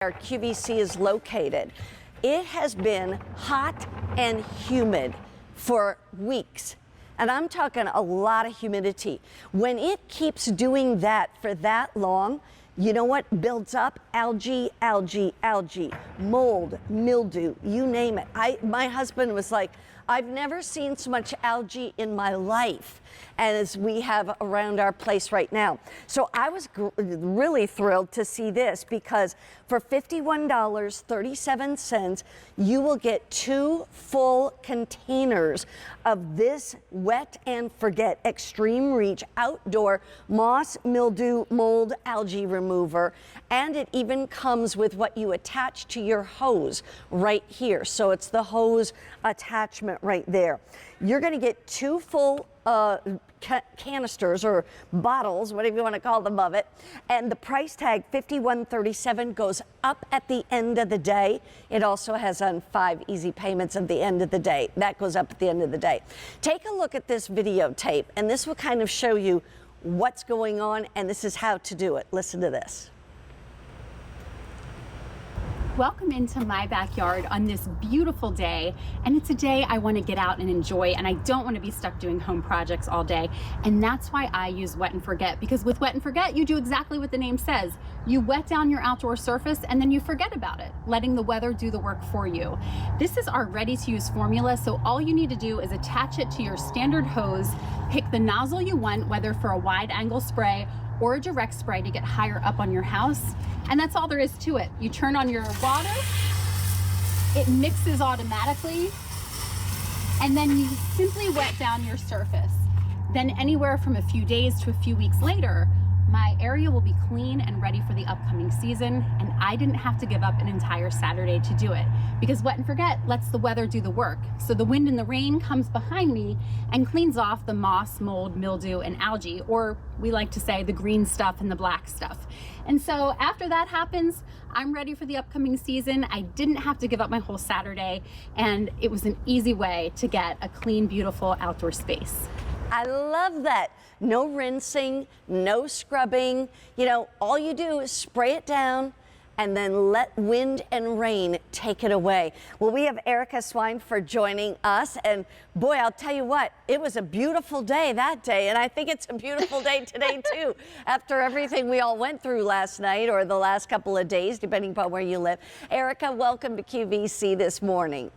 Where QVC is located. It has been hot and humid for weeks. And I'm talking a lot of humidity. When it keeps doing that for that long, you know what builds up? Algae, mold, mildew, you name it. My husband was like, I've never seen so much algae in my life as we have around our place right now. So I was really thrilled to see this, because for $51.37, you will get 2 full containers of this Wet and Forget Extreme Reach outdoor moss, mildew, mold, algae remover. And it even comes with what you attach to your hose right here. So it's the hose attachment right there. You're going to get 2 full canisters or bottles, whatever you want to call them, of it. And the price tag, $51.37, goes up at the end of the day. It also has on 5 easy payments at the end of the day. That goes up at the end of the day. Take a look at this videotape, and this will kind of show you what's going on, and this is how to do it. Listen to this. Welcome into my backyard on this beautiful day, and it's a day I want to get out and enjoy, and I don't want to be stuck doing home projects all day. And that's why I use Wet and Forget, because with Wet and Forget you do exactly what the name says. You wet down your outdoor surface and then you forget about it, letting the weather do the work for you. This is our ready-to-use formula, so all you need to do is attach it to your standard hose, pick the nozzle you want, whether for a wide-angle spray or a direct spray to get higher up on your house. And that's all there is to it. You turn on your water, it mixes automatically, and then you simply wet down your surface. Then anywhere from a few days to a few weeks later, my area will be clean and ready for the upcoming season, and I didn't have to give up an entire Saturday to do it, because Wet and Forget lets the weather do the work. So the wind and the rain comes behind me and cleans off the moss, mold, mildew, and algae, or we like to say the green stuff and the black stuff. And so after that happens, I'm ready for the upcoming season. I didn't have to give up my whole Saturday, and it was an easy way to get a clean, beautiful outdoor space. I love that. No rinsing, no scrubbing. You know, all you do is spray it down and then let wind and rain take it away. Well, we have Erica Swineford joining us, and boy, I'll tell you what, it was a beautiful day that day, and I think it's a beautiful day today too, after everything we all went through last night or the last couple of days, depending upon where you live. Erica, welcome to QVC this morning.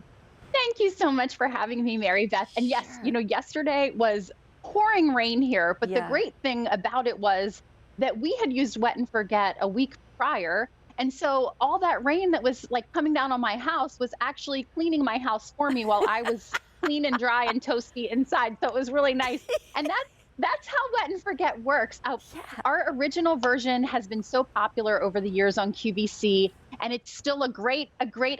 Thank you so much for having me, Mary Beth. And yes, you know, yesterday was pouring rain here, but the great thing about it was that we had used Wet and Forget a week prior. And so all that rain that was like coming down on my house was actually cleaning my house for me while I was clean and dry and toasty inside. So it was really nice. And that's how Wet and Forget works. Our original version has been so popular over the years on QVC, and it's still a great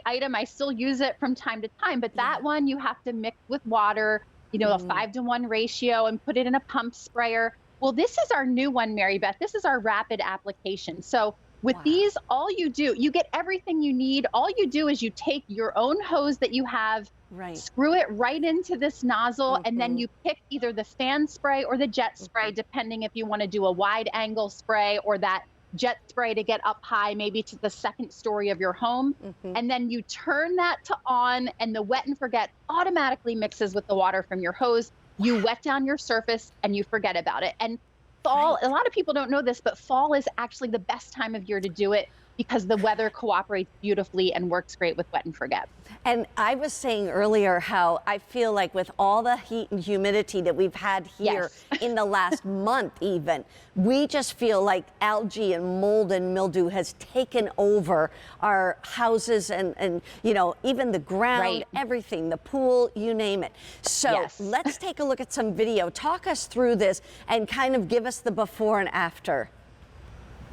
item. I still use it from time to time, but that one you have to mix with water, you know, a 5-to-1 ratio, and put it in a pump sprayer. Well, this is our new one, Mary Beth. This is our rapid application. So with these, all you do, you get everything you need. All you do is you take your own hose that you have, screw it right into this nozzle, and then you pick either the fan spray or the jet spray, depending if you want to do a wide angle spray or that jet spray to get up high, maybe to the 2nd story of your home. And then you turn that to on, and the Wet and Forget automatically mixes with the water from your hose. You wet down your surface and you forget about it. And fall, a lot of people don't know this, but fall is actually the best time of year to do it, because the weather cooperates beautifully and works great with Wet and Forget. And I was saying earlier how I feel like with all the heat and humidity that we've had here in the last month even, we just feel like algae and mold and mildew has taken over our houses and you know, even the ground, everything, the pool, you name it. So let's take a look at some video. Talk us through this and kind of give us the before and after.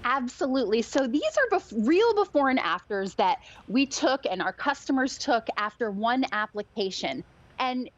Absolutely. So these are real before and afters that we took and our customers took after one application. And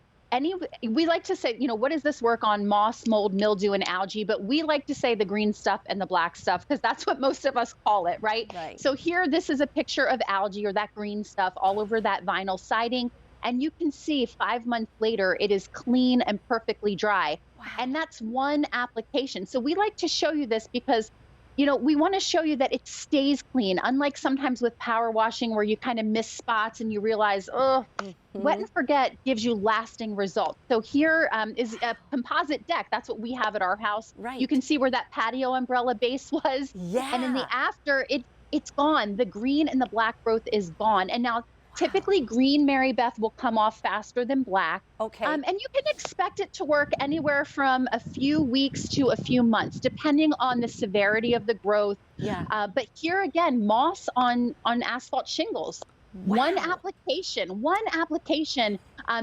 we like to say, you know, what does this work on? Moss, mold, mildew, and algae, but we like to say the green stuff and the black stuff, because that's what most of us call it, right? So here, this is a picture of algae, or that green stuff, all over that vinyl siding. And you can see 5 months later, it is clean and perfectly dry. And that's one application. So we like to show you this because we want to show you that it stays clean, unlike sometimes with power washing where you kind of miss spots and you realize, oh, Wet and Forget gives you lasting results. So here is a composite deck. That's what we have at our house. Right. You can see where that patio umbrella base was. Yeah. And in the after, it's gone. The green and the black growth is gone. And now typically green, Mary Beth, will come off faster than black. Okay. And you can expect it to work anywhere from a few weeks to a few months, depending on the severity of the growth. Yeah. But here again, moss on asphalt shingles. Wow. One application.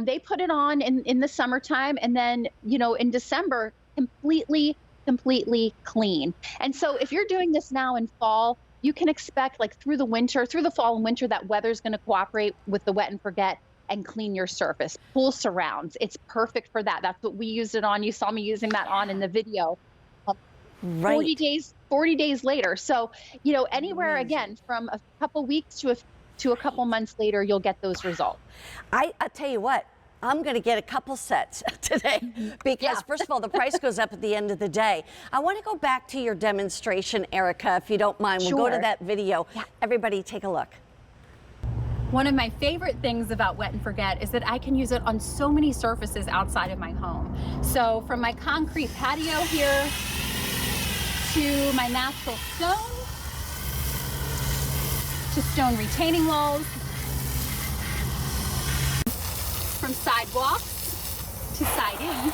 They put it on in the summertime, and then in December, completely clean. And so if you're doing this now in fall, you can expect like through the fall and winter, that weather's going to cooperate with the Wet and Forget and clean your surface. Pool surrounds. It's perfect for that. That's what we used it on. You saw me using that on in the video. Right. 40 days later. So, anywhere again from a couple weeks to a couple months later, you'll get those results. I tell you what, I'm going to get a couple sets today because first of all, the price goes up at the end of the day. I want to go back to your demonstration, Erica, if you don't mind. We'll go to that video. Yeah. Everybody take a look. One of my favorite things about Wet and Forget is that I can use it on so many surfaces outside of my home. So from my concrete patio here to my natural stone, to stone retaining walls, from sidewalks to siding,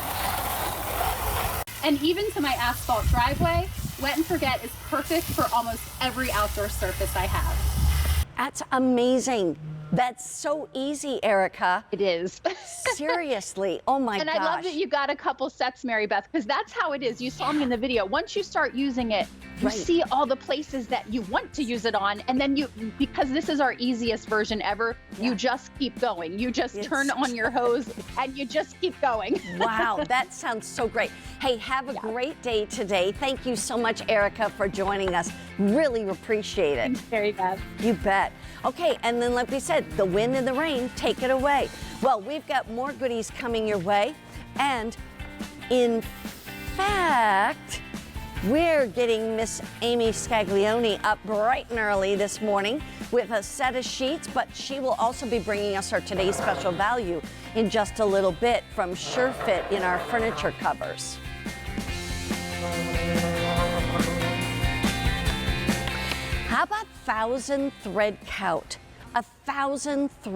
and even to my asphalt driveway. Wet and Forget is perfect for almost every outdoor surface I have. That's amazing. That's so easy, Erica. It is. Seriously. Oh my gosh. And I love that you got a couple sets, Mary Beth, because that's how it is. You saw me in the video. Once you start using it, you see all the places that you want to use it on. And then because this is our easiest version ever, you just keep going. You just turn on your hose and you just keep going. Wow, that sounds so great. Hey, have a great day today. Thank you so much, Erica, for joining us. Really appreciate it. Thanks, Mary Beth. You bet. Okay, and then like we said, the wind and the rain, take it away. Well, we've got more goodies coming your way. And in fact, we're getting Miss Amy Scaglione up bright and early this morning with a set of sheets, but she will also be bringing us our today's special value in just a little bit from SureFit in our furniture covers. How about 1,000 thread count? 1,000 thread.